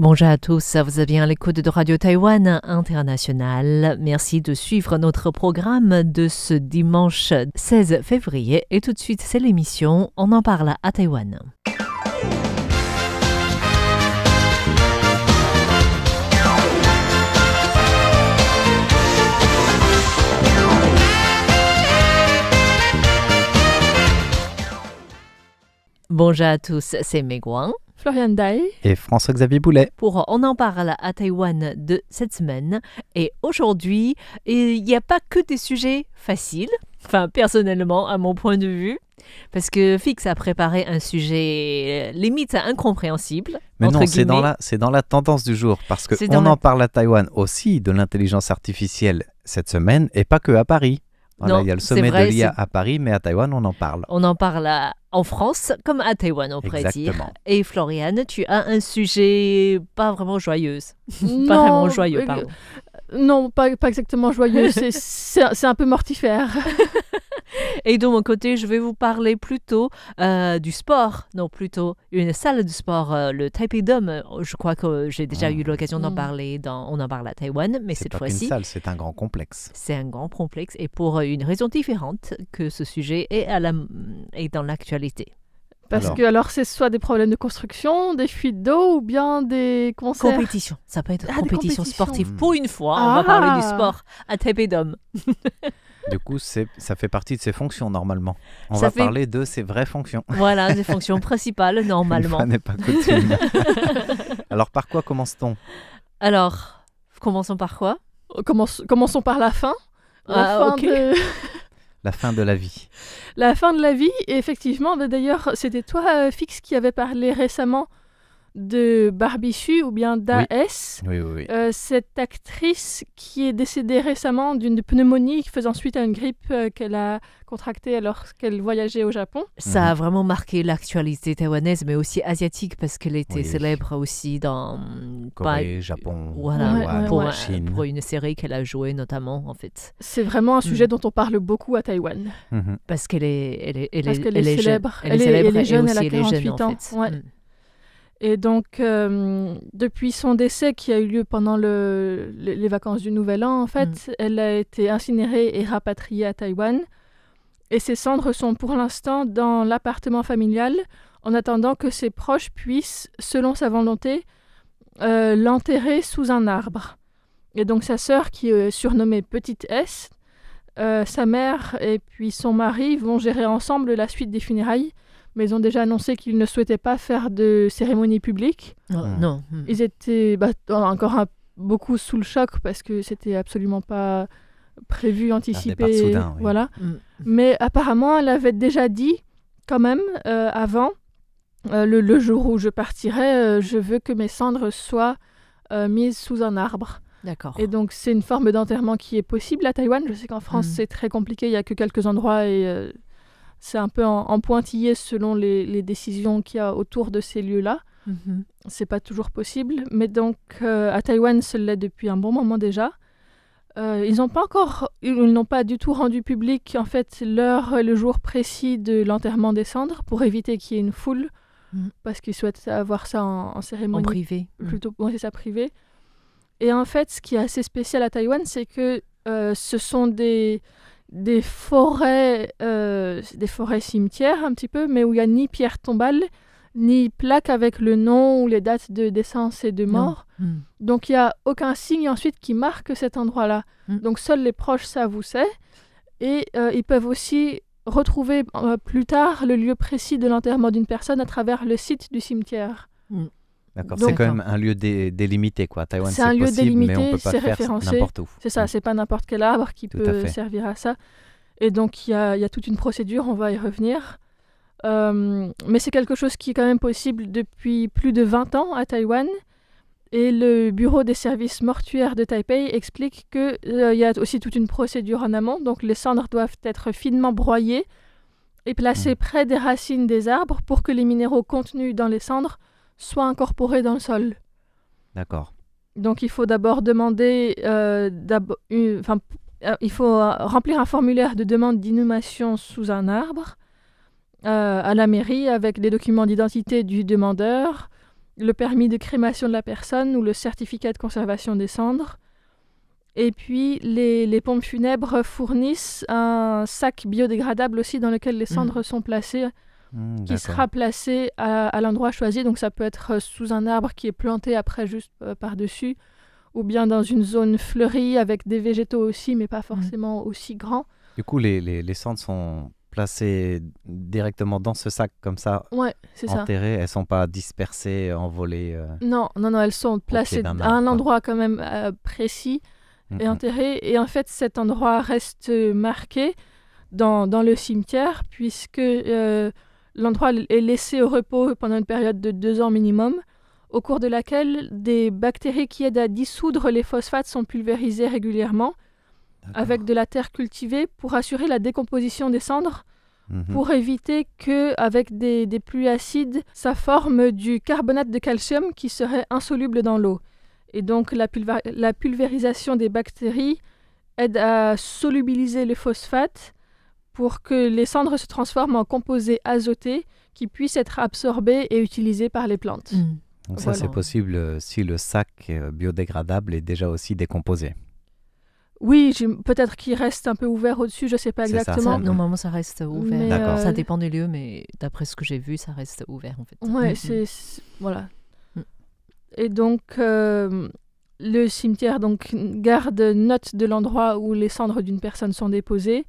Bonjour à tous, vous êtes bien à l'écoute de Radio Taïwan International. Merci de suivre notre programme de ce dimanche 16 février. Et tout de suite, c'est l'émission On en parle à Taïwan. Bonjour à tous, c'est Meguang. Florian Dai et François-Xavier Boulet. Pour On en parle à Taïwan de cette semaine. Et aujourd'hui, il n'y a pas que des sujets faciles, enfin personnellement à mon point de vue, parce que Fix a préparé un sujet limite incompréhensible. Mais non, c'est dans la tendance du jour, parce qu'on en parle à Taïwan aussi de l'intelligence artificielle cette semaine, et pas que à Paris. Voilà, il y a le sommet de l'IA à Paris, mais à Taïwan, on en parle. On en parle en France comme à Taïwan, on pourrait dire. Et Floriane, tu as un sujet pas vraiment joyeux. Pas vraiment joyeux, pardon. Non, pas exactement joyeux, c'est un peu mortifère. Et de mon côté, je vais vous parler plutôt du sport. Non, plutôt une salle de sport, le Taipei Dome. Je crois que j'ai déjà eu l'occasion d'en parler On en parle à Taïwan, mais cette fois-ci... C'est pas une salle, c'est un grand complexe. C'est un grand complexe et pour une raison différente que ce sujet est dans l'actualité. Parce que c'est soit des problèmes de construction, des fuites d'eau ou bien des concerts. Compétition. Ça peut être compétition sportive. Pour une fois, on va parler du sport à Taipei Dome. Du coup, ça fait partie de ses fonctions normalement. On va parler de ses vraies fonctions. Voilà, des fonctions principales normalement. Une fois n'est pas coutume. Alors, par quoi commence-t-on ? Alors, commençons par quoi ? Commençons par la fin. La fin de la vie. La fin de la vie, et effectivement, d'ailleurs, c'était toi, Fix, qui avait parlé récemment de Barbie Hsu ou bien d'A.S. Oui. Cette actrice qui est décédée récemment d'une pneumonie faisant suite à une grippe qu'elle a contractée alors qu'elle voyageait au Japon. Ça a vraiment marqué l'actualité taïwanaise, mais aussi asiatique, parce qu'elle était célèbre aussi dans Corée, Japon, Chine. Pour une série qu'elle a jouée notamment, en fait. C'est vraiment un sujet dont on parle beaucoup à Taïwan. Parce qu'elle est célèbre. Elle est jeune, elle a 48 ans. Et donc, depuis son décès qui a eu lieu pendant les vacances du Nouvel An, en fait, elle a été incinérée et rapatriée à Taïwan. Et ses cendres sont pour l'instant dans l'appartement familial, en attendant que ses proches puissent, selon sa volonté, l'enterrer sous un arbre. Et donc, sa sœur, qui est surnommée Petite S, sa mère et puis son mari vont gérer ensemble la suite des funérailles. Mais ils ont déjà annoncé qu'ils ne souhaitaient pas faire de cérémonie publique. Non. Ils étaient encore beaucoup sous le choc parce que c'était absolument pas prévu, anticipé. Soudain, oui. Voilà. Mais apparemment, elle avait déjà dit, quand même, avant, le jour où je partirai, je veux que mes cendres soient mises sous un arbre. D'accord. Et donc, c'est une forme d'enterrement qui est possible à Taïwan. Je sais qu'en France, c'est très compliqué. Il n'y a que quelques endroits et... c'est un peu en pointillé selon les décisions qu'il y a autour de ces lieux-là. C'est pas toujours possible. Mais donc, à Taïwan, ça l'est depuis un bon moment déjà. Ils n'ont pas du tout rendu public, en fait, le jour précis de l'enterrement des cendres pour éviter qu'il y ait une foule, parce qu'ils souhaitent avoir ça en cérémonie. En privé. Plutôt, c'est ça, privé. Et en fait, ce qui est assez spécial à Taïwan, c'est que ce sont des forêts cimetières un petit peu, mais où il n'y a ni pierre tombale, ni plaque avec le nom ou les dates de naissance et de mort. Donc il n'y a aucun signe ensuite qui marque cet endroit-là. Donc seuls les proches savent où c'est. Et ils peuvent aussi retrouver plus tard le lieu précis de l'enterrement d'une personne à travers le site du cimetière. D'accord, c'est quand même un lieu délimité, quoi. Taïwan, c'est un lieu possible, délimité, mais on peut pas c'est faire référencé. N'importe où. C'est ça, c'est pas n'importe quel arbre qui peut servir à ça. Et donc, il y a toute une procédure, on va y revenir. Mais c'est quelque chose qui est quand même possible depuis plus de 20 ans à Taïwan. Et le bureau des services mortuaires de Taipei explique qu'il y a aussi toute une procédure en amont. Donc, les cendres doivent être finement broyées et placées près des racines des arbres pour que les minéraux contenus dans les cendres soient incorporés dans le sol. D'accord. Donc, il faut d'abord demander... il faut remplir un formulaire de demande d'inhumation sous un arbre à la mairie avec des documents d'identité du demandeur, le permis de crémation de la personne ou le certificat de conservation des cendres. Et puis, les pompes funèbres fournissent un sac biodégradable aussi dans lequel les cendres sont placées, qui sera placé à l'endroit choisi. Donc, ça peut être sous un arbre qui est planté après juste par-dessus, ou bien dans une zone fleurie avec des végétaux aussi, mais pas forcément aussi grands. Du coup, les cendres sont placées directement dans ce sac comme ça, enterrées. Elles ne sont pas dispersées, envolées. Non, elles sont placées à un endroit quand même précis et enterrées. Et en fait, cet endroit reste marqué dans le cimetière, puisque l'endroit est laissé au repos pendant une période de 2 ans minimum, au cours de laquelle des bactéries qui aident à dissoudre les phosphates sont pulvérisées régulièrement avec de la terre cultivée pour assurer la décomposition des cendres, pour éviter qu'avec des pluies acides, ça forme du carbonate de calcium qui serait insoluble dans l'eau. Et donc la pulvérisation des bactéries aide à solubiliser les phosphates pour que les cendres se transforment en composés azotés qui puissent être absorbés et utilisés par les plantes. Donc ça, c'est possible si le sac biodégradable est déjà aussi décomposé. Oui, peut-être qu'il reste un peu ouvert au-dessus, je ne sais pas exactement. Normalement, ça reste ouvert. D'accord. Ça dépend des lieux, mais d'après ce que j'ai vu, ça reste ouvert en fait. Ouais, voilà. Et donc, le cimetière garde note de l'endroit où les cendres d'une personne sont déposées.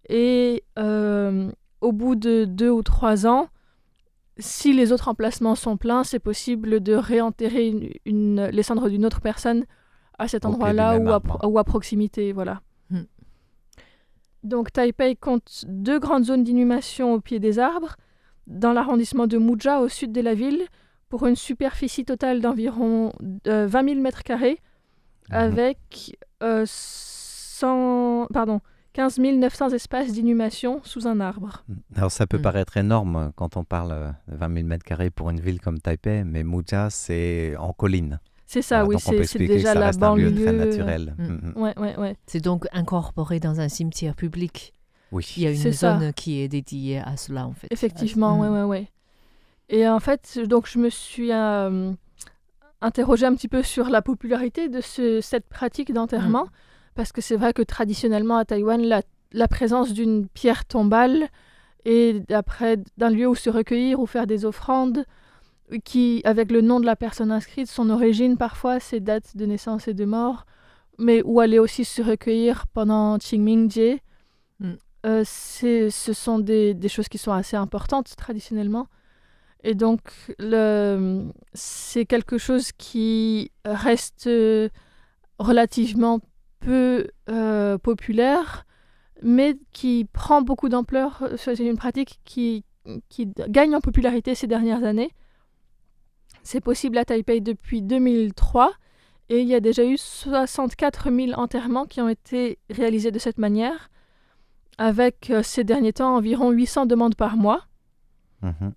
Et au bout de 2 ou 3 ans, si les autres emplacements sont pleins, c'est possible de réenterrer les cendres d'une autre personne à cet endroit-là ou à proximité. Voilà. Donc, Taipei compte 2 grandes zones d'inhumation au pied des arbres, dans l'arrondissement de Muzha, au sud de la ville, pour une superficie totale d'environ 20 000 mètres carrés, avec 15 900 espaces d'inhumation sous un arbre. Alors ça peut paraître énorme quand on parle de 20 000 mètres carrés pour une ville comme Taipei, mais Muzha, c'est en colline. C'est ça, oui, c'est déjà la banlieue. Un lieu très naturel. Ouais. C'est donc incorporé dans un cimetière public. Oui. Il y a une zone qui est dédiée à cela, en fait. Effectivement, ouais. Et en fait, donc je me suis interrogée un petit peu sur la popularité de cette pratique d'enterrement, parce que c'est vrai que traditionnellement à Taïwan, la présence d'une pierre tombale et après d'un lieu où se recueillir ou faire des offrandes, qui, avec le nom de la personne inscrite, son origine parfois, ses dates de naissance et de mort, mais où aller aussi se recueillir pendant Qingming-jie, ce sont des choses qui sont assez importantes traditionnellement. Et donc, c'est quelque chose qui reste relativement peu populaire, mais qui prend beaucoup d'ampleur. C'est une pratique qui gagne en popularité ces dernières années. C'est possible à Taipei depuis 2003 et il y a déjà eu 64 000 enterrements qui ont été réalisés de cette manière, avec ces derniers temps environ 800 demandes par mois.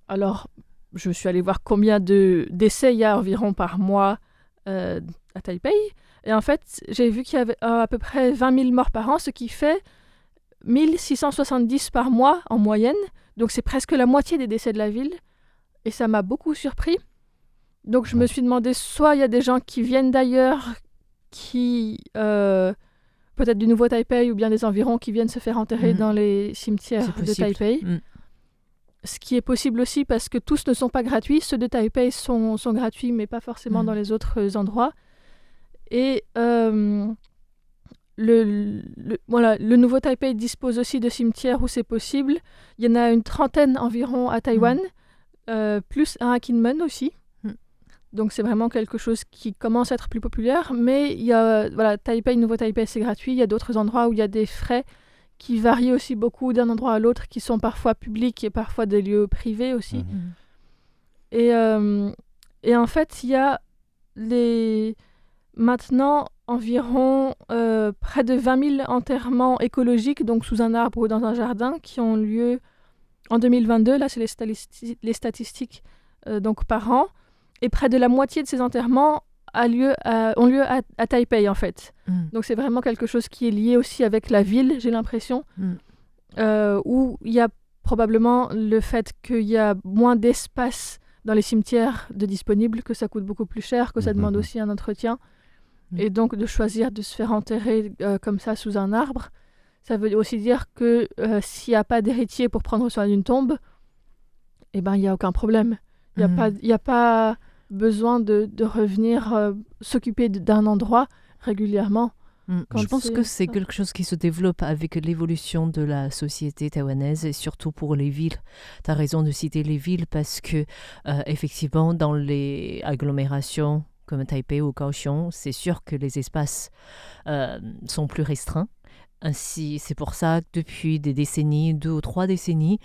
Alors, je suis allée voir combien d'essais il y a environ par mois à Taipei. Et en fait, j'ai vu qu'il y avait à peu près 20 000 morts par an, ce qui fait 1670 par mois en moyenne. Donc, c'est presque la moitié des décès de la ville. Et ça m'a beaucoup surpris. Donc, je me suis demandé, soit il y a des gens qui viennent d'ailleurs, peut-être du Nouveau Taipei ou bien des environs, qui viennent se faire enterrer dans les cimetières de Taipei. Ce qui est possible aussi parce que tous ne sont pas gratuits. Ceux de Taipei sont gratuits, mais pas forcément dans les autres endroits. Et le Nouveau Taipei dispose aussi de cimetières où c'est possible. Il y en a une 30aine environ à Taïwan, plus un à Kinmen aussi. Donc c'est vraiment quelque chose qui commence à être plus populaire. Mais il y a, Taipei, Nouveau Taipei, c'est gratuit. Il y a d'autres endroits où il y a des frais qui varient aussi beaucoup d'un endroit à l'autre, qui sont parfois publics et parfois des lieux privés aussi. Et en fait, il y a maintenant environ près de 20 000 enterrements écologiques, donc sous un arbre ou dans un jardin, qui ont lieu en 2022. Là, c'est les statistiques donc par an. Et près de la moitié de ces enterrements ont lieu à Taipei, en fait. Donc, c'est vraiment quelque chose qui est lié aussi avec la ville, j'ai l'impression, où il y a probablement le fait qu'il y a moins d'espace dans les cimetières de disponibles, que ça coûte beaucoup plus cher, que ça demande aussi un entretien. Et donc de choisir de se faire enterrer comme ça sous un arbre, ça veut aussi dire que s'il n'y a pas d'héritier pour prendre soin d'une tombe, il n'y a aucun problème. Il n'y a pas besoin de revenir s'occuper d'un endroit régulièrement. Je pense que c'est quelque chose qui se développe avec l'évolution de la société taïwanaise et surtout pour les villes. Tu as raison de citer les villes parce que effectivement dans les agglomérations comme Taipei ou Kaohsiung, c'est sûr que les espaces sont plus restreints. Ainsi, c'est pour ça que depuis des décennies, 2 ou 3 décennies,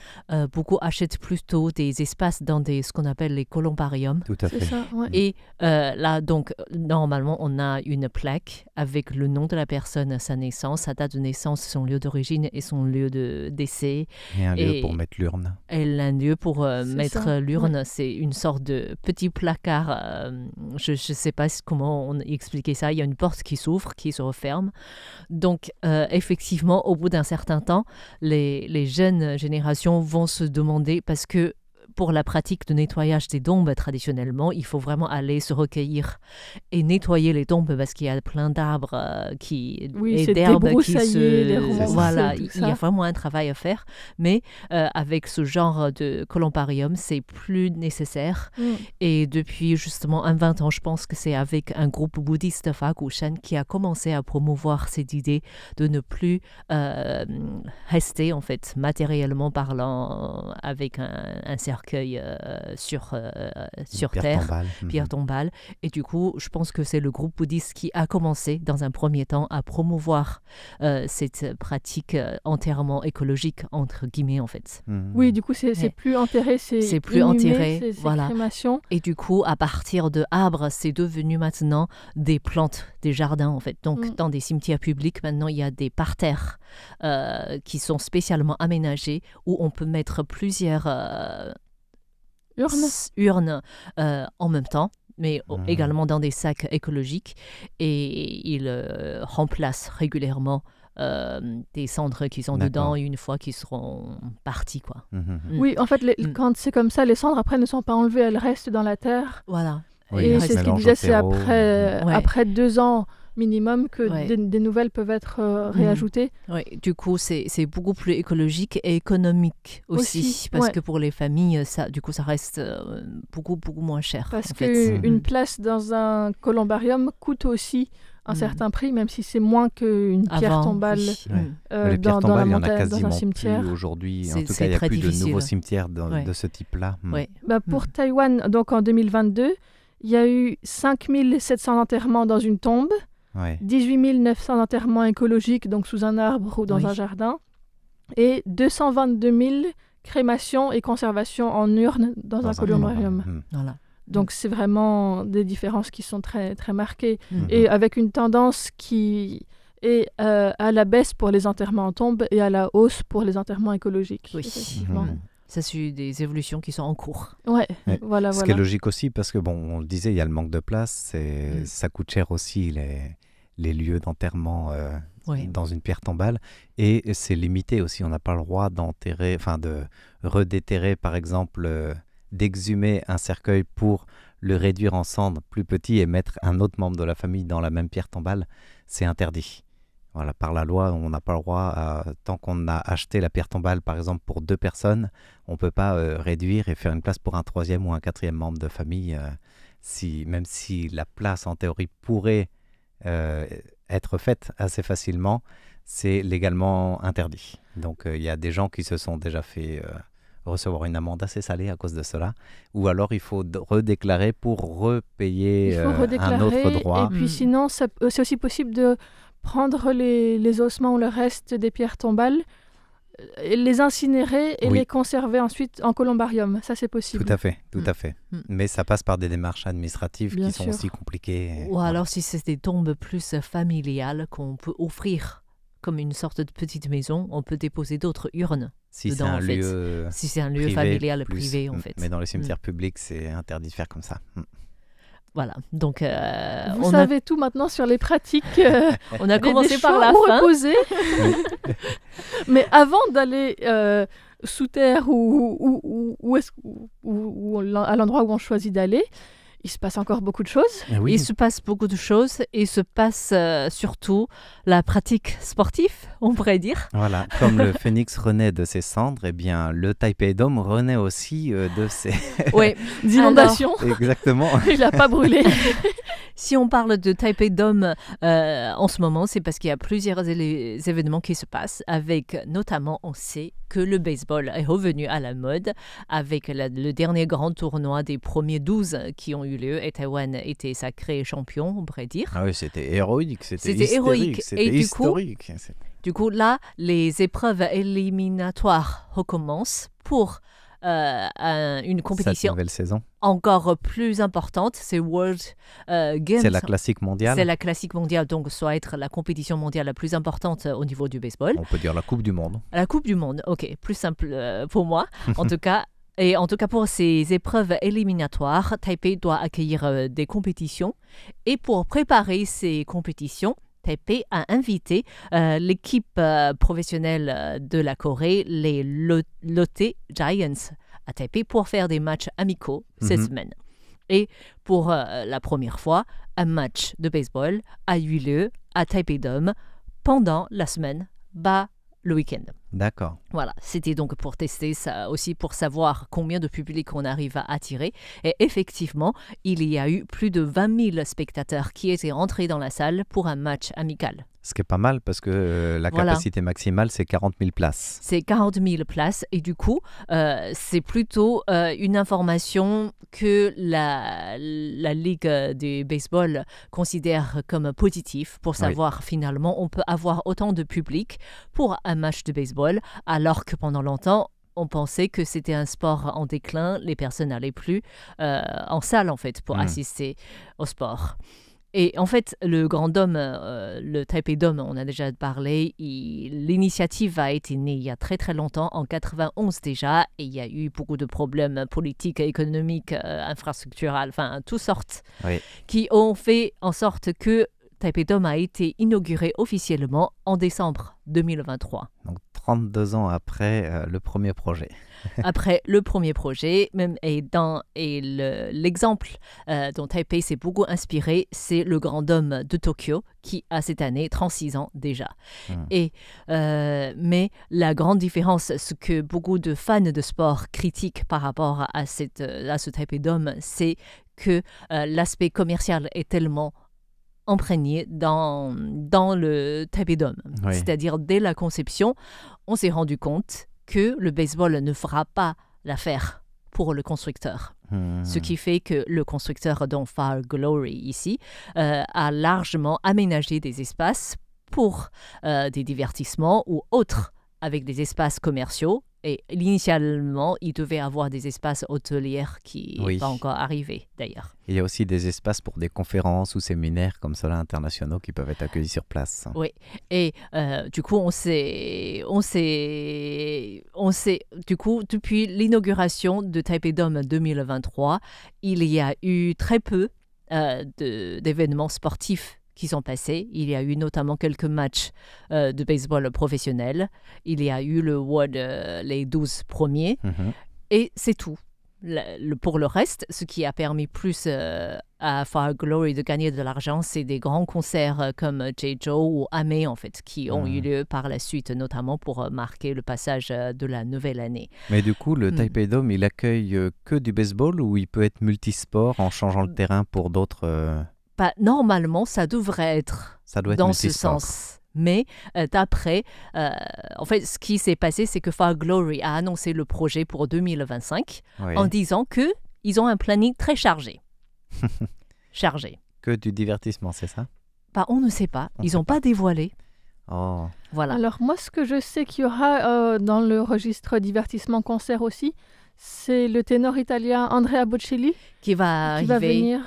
beaucoup achètent plutôt des espaces dans ce qu'on appelle les columbariums. Tout à fait. C'est ça, ouais. Et là, donc, normalement, on a une plaque avec le nom de la personne, sa naissance, sa date de naissance, son lieu d'origine et son lieu de décès. Et un lieu pour mettre l'urne. Et un lieu pour mettre l'urne. Ouais. C'est une sorte de petit placard. Je ne sais pas comment on expliquer ça. Il y a une porte qui s'ouvre, qui se referme. Donc, effectivement, au bout d'un certain temps, les jeunes générations vont se demander, parce que pour la pratique de nettoyage des tombes, traditionnellement, il faut vraiment aller se recueillir et nettoyer les tombes parce qu'il y a plein d'arbres et d'herbes qui se... Voilà, il y a vraiment un travail à faire. Mais avec ce genre de columbarium, c'est plus nécessaire. Et depuis justement 20 ans, je pense que c'est avec un groupe bouddhiste Fakushan qui a commencé à promouvoir cette idée de ne plus rester, en fait, matériellement parlant, avec un cercueil sur terre, pierre tombale. Et du coup, je pense que c'est le groupe bouddhiste qui a commencé, dans un premier temps, à promouvoir cette pratique enterrement écologique, entre guillemets, en fait. Oui, du coup, c'est plus enterré, c'est plus inhumé, enterré, c'est crémation. Et du coup, à partir de arbres, c'est devenu maintenant des plantes, des jardins, en fait. Donc, dans des cimetières publics, maintenant, il y a des parterres qui sont spécialement aménagés où on peut mettre plusieurs urnes en même temps, mais également dans des sacs écologiques, et ils remplacent régulièrement des cendres qui sont dedans une fois qu'ils seront partis, quoi. Oui, en fait, quand c'est comme ça, les cendres après ne sont pas enlevées, elles restent dans la terre. Voilà. Oui, et c'est ce qu'il disait, c'est après 2 ans minimum que des nouvelles peuvent être réajoutées. Oui, du coup, c'est beaucoup plus écologique et économique aussi parce que pour les familles, ça reste beaucoup moins cher. Parce qu'une place dans un columbarium coûte aussi un certain prix, même si c'est moins qu'une pierre tombale dans la montagne, dans un cimetière. Plus aujourd'hui. En tout cas, il n'y a plus de nouveaux cimetières de ce type-là. Pour Taïwan, donc en 2022, il y a eu 5 700 enterrements dans une tombe, 18 900 enterrements écologiques, donc sous un arbre ou dans un jardin, et 222 000 crémations et conservations en urne dans un columbarium. Voilà. Donc c'est vraiment des différences qui sont très, très marquées, et avec une tendance qui est à la baisse pour les enterrements en tombe et à la hausse pour les enterrements écologiques. Oui. Effectivement. Ça, c'est des évolutions qui sont en cours. Voilà. Ce qui est logique aussi, parce que, on le disait, il y a le manque de place, ça coûte cher aussi, les lieux d'enterrement dans une pierre tombale, et c'est limité aussi, on n'a pas le droit de redéterrer, par exemple, d'exhumer un cercueil pour le réduire en cendres plus petit et mettre un autre membre de la famille dans la même pierre tombale, c'est interdit. Voilà, par la loi, on n'a pas le droit, tant qu'on a acheté la pierre tombale, par exemple, pour 2 personnes, on ne peut pas réduire et faire une place pour un 3e ou un 4e membre de famille, même si la place, en théorie, pourrait être faite assez facilement, c'est légalement interdit. Donc, il y a des gens qui se sont déjà fait recevoir une amende assez salée à cause de cela, ou alors il faut redéclarer pour repayer un autre droit. Et puis sinon, c'est aussi possible de prendre les ossements ou le reste des pierres tombales, les incinérer et les conserver ensuite en columbarium. Ça, c'est possible. Tout à fait. Mais ça passe par des démarches administratives qui sont aussi compliquées. Ou alors, si c'est des tombes plus familiales qu'on peut offrir comme une sorte de petite maison, on peut déposer d'autres urnes. Si c'est un lieu privé, familial, privé, en fait. Mais dans les cimetières publics, c'est interdit de faire comme ça. Voilà, donc vous savez tout maintenant sur les pratiques. On a commencé par la fin. Mais avant d'aller sous terre ou à l'endroit où on choisit d'aller, il se passe encore beaucoup de choses. Oui. Il se passe beaucoup de choses et il se passe surtout la pratique sportive, on pourrait dire. Voilà, comme le phénix renaît de ses cendres, eh bien le Taipei Dome renaît aussi de ses inondations. Exactement. Il n'a pas brûlé. Si on parle de Taipei Dome en ce moment, c'est parce qu'il y a plusieurs événements qui se passent, avec notamment, on sait que le baseball est revenu à la mode, avec le dernier grand tournoi des premiers 12 qui ont eu lieu, et Taïwan était sacré champion, on pourrait dire. Ah oui, c'était héroïque, c'était héroïque, c'était historique. Du coup, là, les épreuves éliminatoires recommencent pour une compétition nouvelle saison encore plus importante, c'est World Games. C'est la classique mondiale. C'est la classique mondiale, donc ça va être la compétition mondiale la plus importante au niveau du baseball. On peut dire la Coupe du Monde. La Coupe du Monde, ok, plus simple pour moi. En tout cas, pour ces épreuves éliminatoires, Taipei doit accueillir des compétitions. Et pour préparer ces compétitions, Taipei a invité l'équipe professionnelle de la Corée, les Lotte Giants, à Taipei pour faire des matchs amicaux cette semaine. Et pour la première fois, un match de baseball a eu lieu à Taipei Dome pendant la semaine, le week-end. D'accord. Voilà, c'était donc pour tester ça aussi, pour savoir combien de public on arrive à attirer. Et effectivement, il y a eu plus de 20 000 spectateurs qui étaient entrés dans la salle pour un match amical. Ce qui est pas mal parce que la capacité maximale, c'est 40 000 places. C'est 40 000 places et du coup, c'est plutôt une information que la Ligue du baseball considère comme positive pour savoir finalement on peut avoir autant de public pour un match de baseball alors que pendant longtemps, on pensait que c'était un sport en déclin, les personnes n'allaient plus en salle en fait pour assister au sport. Et en fait, le Grand Dôme, le Taipei Dome, on a déjà parlé, l'initiative a été née il y a très très longtemps, en 91 déjà, et il y a eu beaucoup de problèmes politiques, économiques, infrastructurels, enfin, toutes sortes, qui ont fait en sorte que Taipei Dome a été inauguré officiellement en décembre 2023. Donc 32 ans après le premier projet. Après le premier projet, l'exemple dont Taipei s'est beaucoup inspiré, c'est le Grand Dôme de Tokyo, qui a cette année 36 ans déjà. Mais la grande différence, ce que beaucoup de fans de sport critiquent par rapport à ce Taipei Dome, c'est que l'aspect commercial est tellement imprégné dans le Taipei Dome. C'est-à-dire, dès la conception, on s'est rendu compte que le baseball ne fera pas l'affaire pour le constructeur. Ce qui fait que le constructeur dont Far Glory ici a largement aménagé des espaces pour des divertissements ou autres avec des espaces commerciaux. Et initialement, il devait avoir des espaces hôteliers qui n'est pas encore arrivé d'ailleurs. Il y a aussi des espaces pour des conférences ou séminaires comme cela internationaux qui peuvent être accueillis sur place. Oui, et du coup, on sait, du coup, depuis l'inauguration de Taipei Dome 2023, il y a eu très peu d'événements sportifs qui sont passés. Il y a eu notamment quelques matchs de baseball professionnels. Il y a eu les 12 premiers. Et c'est tout. Pour le reste, ce qui a permis plus à Far Glory de gagner de l'argent, c'est des grands concerts comme Jeju ou Ame, en fait, qui ont eu lieu par la suite, notamment pour marquer le passage de la nouvelle année. Mais du coup, le Taipei Dome, il accueille que du baseball ou il peut être multisport en changeant le terrain pour d'autres normalement, ça devrait être dans ce sens. Mais d'après, en fait, ce qui s'est passé, c'est que Far Glory a annoncé le projet pour 2025 en disant qu'ils ont un planning très chargé. Que du divertissement, c'est ça? On ne sait pas. Ils n'ont pas dévoilé. Voilà. Alors moi, ce que je sais qu'il y aura dans le registre divertissement-concert aussi, c'est le ténor italien Andrea Bocelli qui va arriver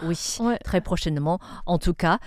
très prochainement. En tout cas,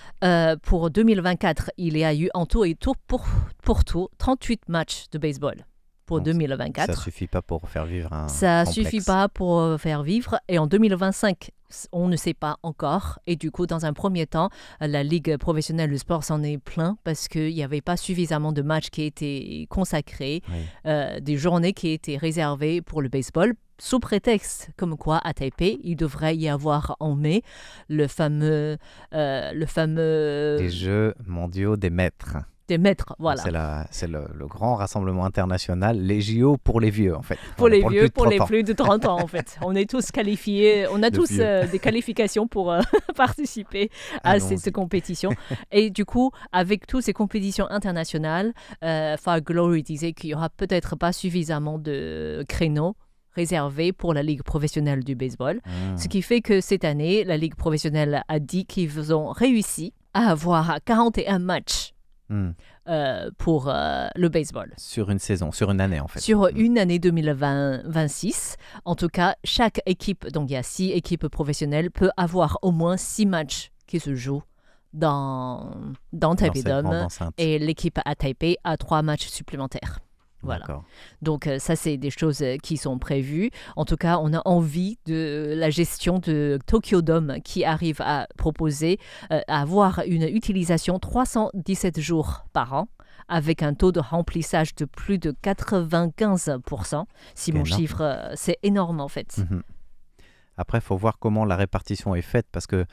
pour 2024, il y a eu en tout et tout pour tout 38 matchs de baseball pour donc, 2024. Ça suffit pas pour faire vivre un Ça complexe. suffit pas pour faire vivre. Et en 2025, on ne sait pas encore. Et du coup, dans un premier temps, la Ligue professionnelle de sport s'en est plaint parce qu'il n'y avait pas suffisamment de matchs qui étaient consacrés, des journées qui étaient réservées pour le baseball, sous prétexte comme quoi à Taipei, il devrait y avoir en mai le fameux Les Jeux mondiaux des maîtres. Des maîtres, voilà. C'est le grand rassemblement international, les JO pour les vieux, en fait. Pour les vieux, pour les plus de 30 ans, en fait. On est tous qualifiés, on a tous des qualifications pour participer à cette compétition. Et du coup, avec toutes ces compétitions internationales, Far Glory disait qu'il n'y aura peut-être pas suffisamment de créneaux réservés pour la Ligue professionnelle du baseball. Ce qui fait que cette année, la Ligue professionnelle a dit qu'ils ont réussi à avoir 41 matchs pour le baseball. Sur une saison, sur une année en fait. Sur une année 2026. En tout cas, chaque équipe, donc il y a 6 équipes professionnelles, peut avoir au moins 6 matchs qui se jouent dans Taipei Dome. Et l'équipe à Taipei a 3 matchs supplémentaires. Voilà. D'accord. Donc ça, c'est des choses qui sont prévues. En tout cas, on a envie de la gestion de Tokyo Dome qui arrive à proposer à avoir une utilisation 317 jours par an avec un taux de remplissage de plus de 95%. Si mon chiffre, c'est énorme en fait. Après, il faut voir comment la répartition est faite parce que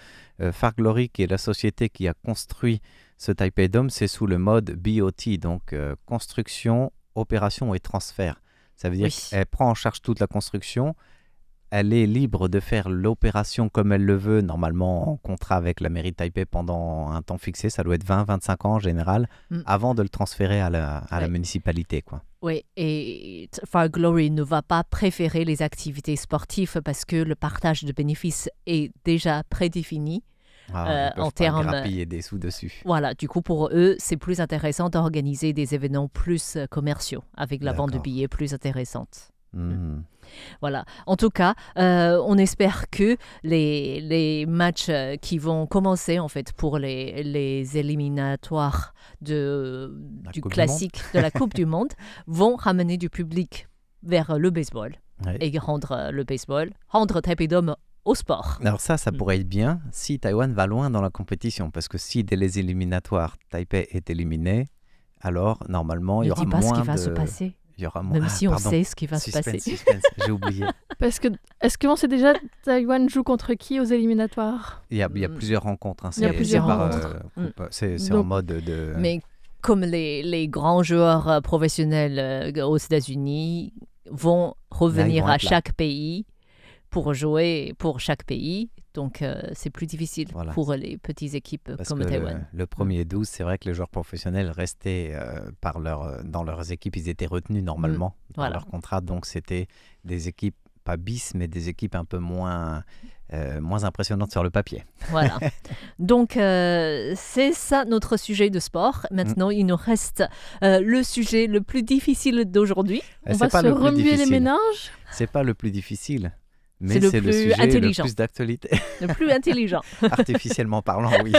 Far Glory, qui est la société qui a construit ce Taipei Dome, c'est sous le mode BOT, donc construction, opération et transfert. Ça veut dire qu'elle prend en charge toute la construction, elle est libre de faire l'opération comme elle le veut, normalement en contrat avec la mairie de Taipei pendant un temps fixé, ça doit être 20-25 ans en général, avant de le transférer à la municipalité, quoi. Oui, et Far Glory ne va pas préférer les activités sportives parce que le partage de bénéfices est déjà prédéfini. En termes grappiller des sous dessus. Voilà, du coup pour eux, c'est plus intéressant d'organiser des événements plus commerciaux avec la vente de billets plus intéressante. Voilà. En tout cas, on espère que les matchs qui vont commencer en fait pour les éliminatoires du classique de la Coupe du Monde vont ramener du public vers le baseball et rendre Taipei Dome au sport. Alors ça pourrait être bien si Taïwan va loin dans la compétition, parce que si dès les éliminatoires, Taipei est éliminé, alors normalement il y aura moins de... Ne dis pas ce qui va se passer. Il y aura Même si on sait ce qui va se passer. Suspense, j'ai oublié. Parce que, est-ce qu'on sait déjà Taïwan joue contre qui aux éliminatoires? Il y a plusieurs rencontres. Il y a plusieurs rencontres. C'est en mode de... Mais comme les grands joueurs professionnels aux États-Unis vont revenir à chaque pays pour jouer pour chaque pays. Donc, c'est plus difficile pour les petites équipes comme Taïwan. Le 1er 12, c'est vrai que les joueurs professionnels restaient dans leurs équipes. Ils étaient retenus normalement par leur contrat. Donc, c'était des équipes, pas bis, mais des équipes un peu moins impressionnantes sur le papier. Voilà. Donc, c'est ça notre sujet de sport. Maintenant, il nous reste le sujet le plus difficile d'aujourd'hui. On va se remuer les méninges. C'est pas le plus difficile. Mais c'est le sujet intelligent. Le plus d'actualité. Le plus intelligent. Artificiellement parlant, oui.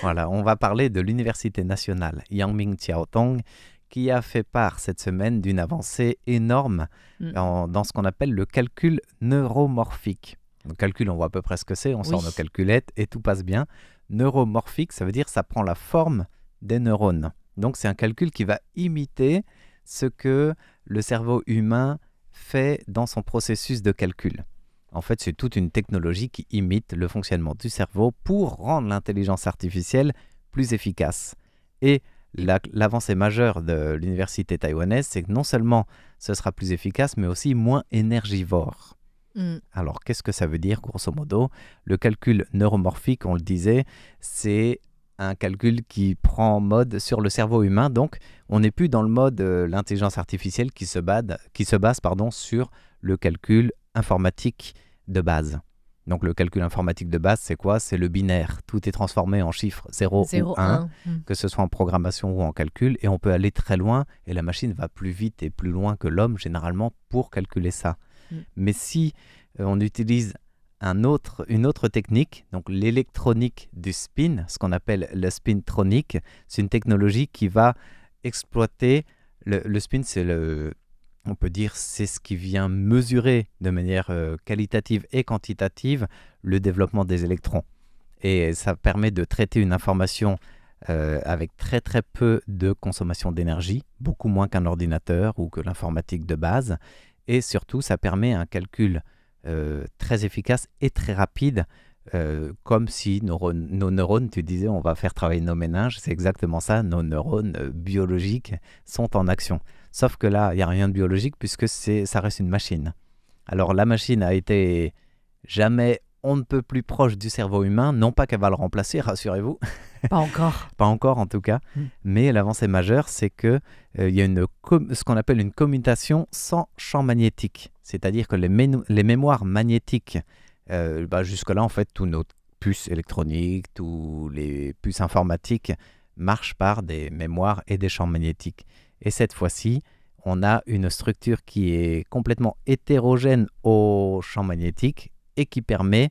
Voilà, on va parler de l'Université nationale Yang-Ming Chiao Tung qui a fait part cette semaine d'une avancée énorme dans ce qu'on appelle le calcul neuromorphique. Le calcul, on voit à peu près ce que c'est, on sort nos calculettes et tout passe bien. Neuromorphique, ça veut dire que ça prend la forme des neurones. Donc c'est un calcul qui va imiter ce que le cerveau humain fait dans son processus de calcul. En fait, c'est toute une technologie qui imite le fonctionnement du cerveau pour rendre l'intelligence artificielle plus efficace. Et l'avancée majeure de l'université taïwanaise, c'est que non seulement ce sera plus efficace, mais aussi moins énergivore. Alors, qu'est-ce que ça veut dire, grosso modo? Le calcul neuromorphique, on le disait, c'est un calcul qui prend mode sur le cerveau humain. Donc, on n'est plus dans le mode l'intelligence artificielle qui se base sur le calcul informatique de base. Donc, le calcul informatique de base, c'est quoi? C'est le binaire. Tout est transformé en chiffres 0 ou 1, que ce soit en programmation ou en calcul. Et on peut aller très loin et la machine va plus vite et plus loin que l'homme, généralement, pour calculer ça. Mais si on utilise une autre technique, donc l'électronique du spin, ce qu'on appelle le spintronique, c'est une technologie qui va exploiter Le spin, on peut dire, c'est ce qui vient mesurer de manière qualitative et quantitative le développement des électrons. Et ça permet de traiter une information avec très très peu de consommation d'énergie, beaucoup moins qu'un ordinateur ou que l'informatique de base. Et surtout, ça permet un calcul très efficace et très rapide, comme si nos neurones, tu disais, on va faire travailler nos méninges, c'est exactement ça, nos neurones biologiques sont en action. Sauf que là, il n'y a rien de biologique puisque ça reste une machine. Alors la machine a été jamais on ne peut plus proche du cerveau humain, non pas qu'elle va le remplacer, rassurez-vous. Pas encore. Pas encore en tout cas, mais l'avancée majeure, c'est qu'il y a ce qu'on appelle une commutation sans champ magnétique. C'est-à-dire que les mémoires magnétiques, jusque-là en fait, tous nos puces électroniques, tous les puces informatiques marchent par des mémoires et des champs magnétiques. Et cette fois-ci, on a une structure qui est complètement hétérogène au champ magnétique et qui permet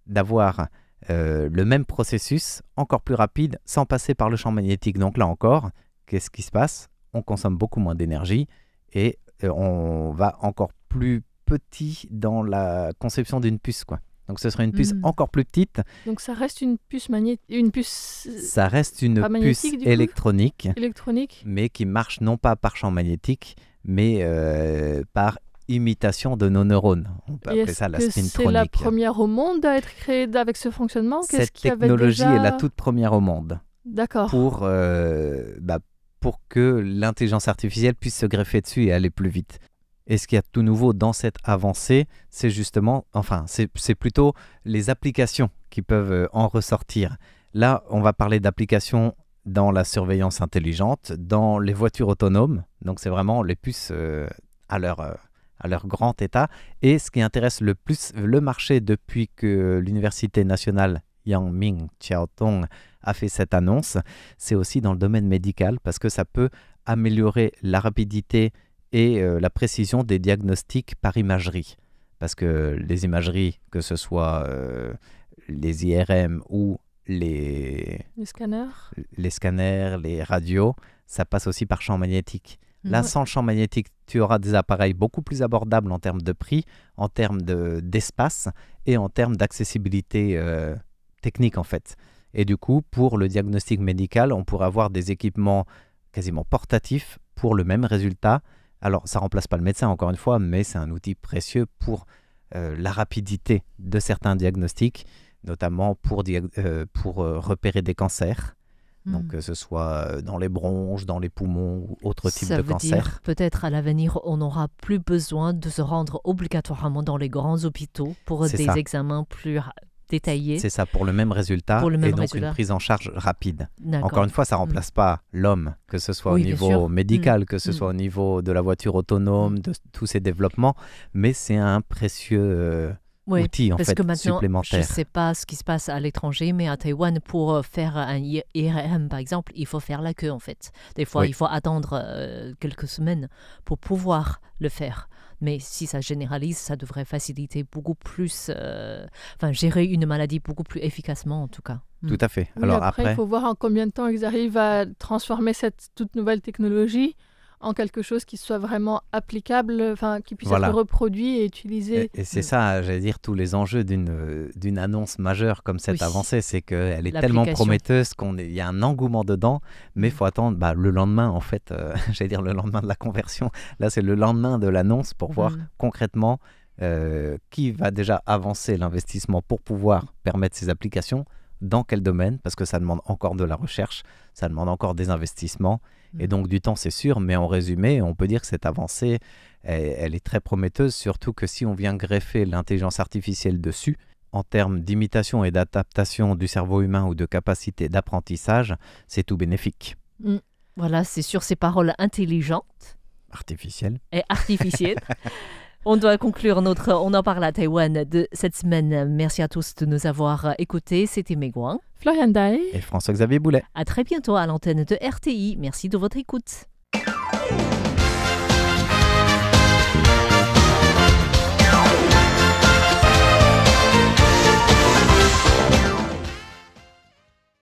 d'avoir le même processus encore plus rapide sans passer par le champ magnétique. Donc là encore, qu'est-ce qui se passe? On consomme beaucoup moins d'énergie et on va encore plus petit dans la conception d'une puce, quoi. Donc ce serait une puce encore plus petite. Donc ça reste une puce Ça reste une puce électronique, mais qui marche non pas par champ magnétique, mais par imitation de nos neurones. On peut appeler ça la spintronique. C'est la première au monde à être créée avec ce fonctionnement? Cette technologie est la toute première au monde. D'accord. Pour que l'intelligence artificielle puisse se greffer dessus et aller plus vite. Et ce qu'il y a de tout nouveau dans cette avancée, c'est justement, c'est plutôt les applications qui peuvent en ressortir. Là, on va parler d'applications dans la surveillance intelligente, dans les voitures autonomes. Donc c'est vraiment les puces à leur grand état. Et ce qui intéresse le plus le marché depuis que l'Université nationale Yang Ming Chiao Tung a fait cette annonce, c'est aussi dans le domaine médical parce que ça peut améliorer la rapidité et la précision des diagnostics par imagerie. Parce que les imageries, que ce soit les IRM ou les scanners, les radios, ça passe aussi par champ magnétique. Là, sans le champ magnétique, tu auras des appareils beaucoup plus abordables en termes de prix, en termes d'espace et en termes d'accessibilité technique, en fait. Et du coup, pour le diagnostic médical, on pourrait avoir des équipements quasiment portatifs pour le même résultat. Alors, ça ne remplace pas le médecin, encore une fois, mais c'est un outil précieux pour la rapidité de certains diagnostics, notamment pour repérer des cancers. Donc, que ce soit dans les bronches, dans les poumons ou autres types de cancers. Ça veut dire peut-être à l'avenir, on n'aura plus besoin de se rendre obligatoirement dans les grands hôpitaux pour des examens plus détaillés. C'est ça, pour le même résultat donc une prise en charge rapide. D'accord. Encore une fois, ça ne remplace pas l'homme, que ce soit au niveau médical, que ce soit au niveau de la voiture autonome, de tous ces développements, mais c'est un précieux outil parce que maintenant, supplémentaire. Je ne sais pas ce qui se passe à l'étranger, mais à Taïwan, pour faire un IRM, par exemple, il faut faire la queue, en fait. Des fois, il faut attendre quelques semaines pour pouvoir le faire. Mais si ça généralise, ça devrait faciliter beaucoup plus, gérer une maladie beaucoup plus efficacement, en tout cas. Tout à fait. Oui, alors après, il faut voir en combien de temps ils arrivent à transformer cette toute nouvelle technologie en quelque chose qui soit vraiment applicable, qui puisse être reproduit et utilisé. Et c'est ça, j'allais dire, tous les enjeux d'une annonce majeure comme cette avancée, c'est qu'elle est tellement prometteuse qu'il y a un engouement dedans, mais il faut attendre le lendemain, en fait, j'allais dire le lendemain de la conversion. Là, c'est le lendemain de l'annonce pour voir concrètement qui va déjà avancer l'investissement pour pouvoir permettre ces applications, dans quel domaine, parce que ça demande encore de la recherche, ça demande encore des investissements, et donc du temps c'est sûr, mais en résumé, on peut dire que cette avancée, elle est très prometteuse, surtout que si on vient greffer l'intelligence artificielle dessus, en termes d'imitation et d'adaptation du cerveau humain ou de capacité d'apprentissage, c'est tout bénéfique. Voilà, c'est sur ces paroles intelligentes. Artificielles. Et artificielles. On doit conclure On en parle à Taïwan de cette semaine. Merci à tous de nous avoir écoutés. C'était Meguang, Florian Dai et François-Xavier Boulet. À très bientôt à l'antenne de RTI. Merci de votre écoute.